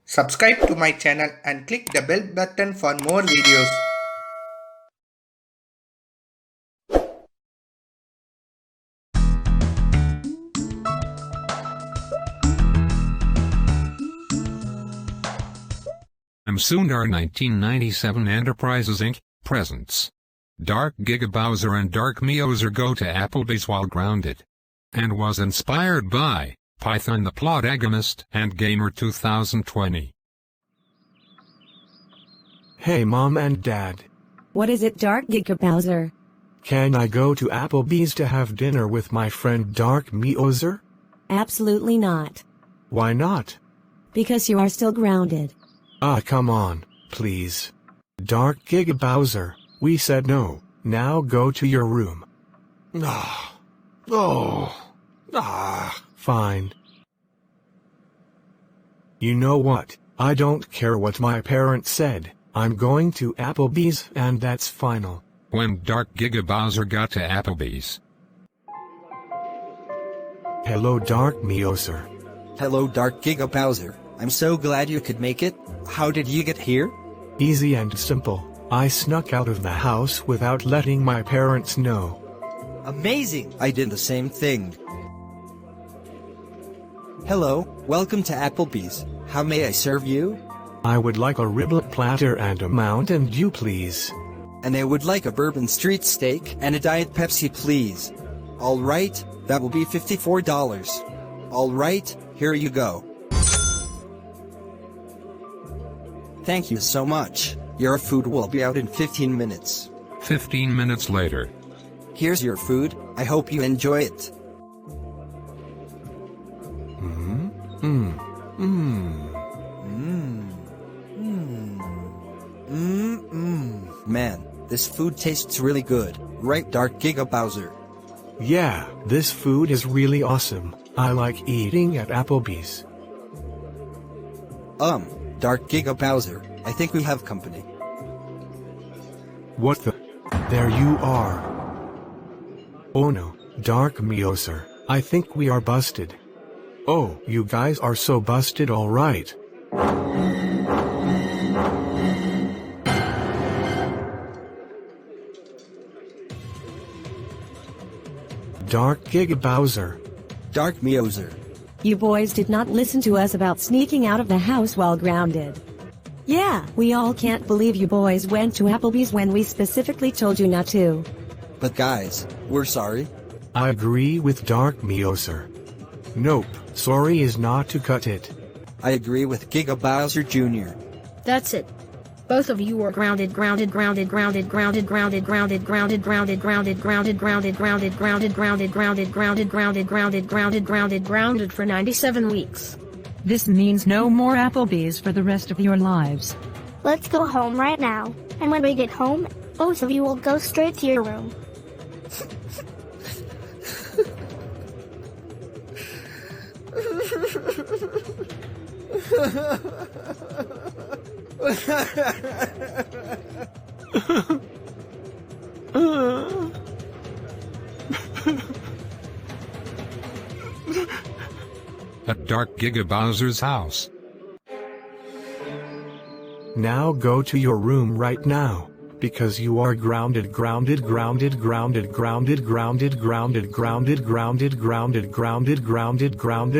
Subscribe to my channel and click the bell button for more videos. Sundar 1997 Enterprises Inc. presents Dark Giga Bowser and Dark Meowser go to Applebee's while grounded, and was inspired by Python the Plotagonist and Gamer 2020. Hey Mom and Dad. What is it, Dark Giga Bowser? Can I go to Applebee's to have dinner with my friend Dark Meowser? Absolutely not. Why not? Because you are still grounded. Ah, come on, please. Dark Giga Bowser, we said no. Now go to your room. Fine. You know what? I don't care what my parents said. I'm going to Applebee's and that's final. When Dark Giga Bowser got to Applebee's. Hello Dark Meowser. Hello Dark Giga Bowser, I'm so glad you could make it. How did you get here? Easy and simple. I snuck out of the house without letting my parents know. Amazing! I did the same thing. Hello, welcome to Applebee's. How may I serve you? I would like a riblet platter and a Mountain Dew please. And I would like a bourbon street steak and a Diet Pepsi please. Alright, that will be $54. Alright, here you go. Thank you so much. Your food will be out in 15 minutes. 15 minutes later. Here's your food, I hope you enjoy it. Man, this food tastes really good, right Dark Giga Bowser? Yeah, this food is really awesome. I like eating at Applebee's. Dark Giga Bowser, I think we have company. What the? There you are. Oh no, Dark Meowser, I think we are busted. Oh, you guys are so busted alright. Dark Giga Bowser. Dark Meowser. You boys did not listen to us about sneaking out of the house while grounded. Yeah, we all can't believe you boys went to Applebee's when we specifically told you not to. But guys, we're sorry. I agree with Dark Meowser. Nope, sorry is not to cut it. I agree with Giga Bowser Jr. That's it. Both of you are grounded for 97 weeks. This means no more Applebee's for the rest of your lives. Let's go home right now, and when we get home, both of you will go straight to your room. At Dark Giga Bowser's house. Now go to your room right now, because you are grounded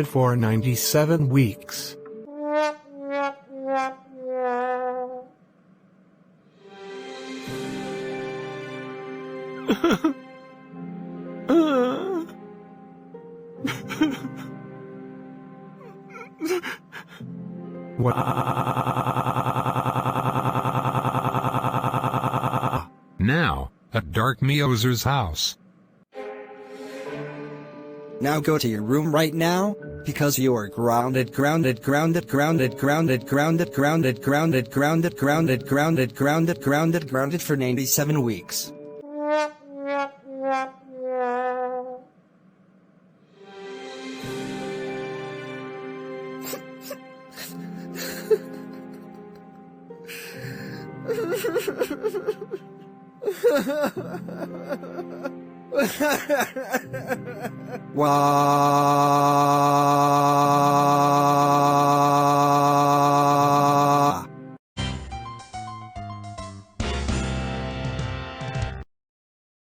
for 97 weeks. Now, at Dark Meowser's house. Now go to your room right now, because you are grounded for 97 weeks. Wow.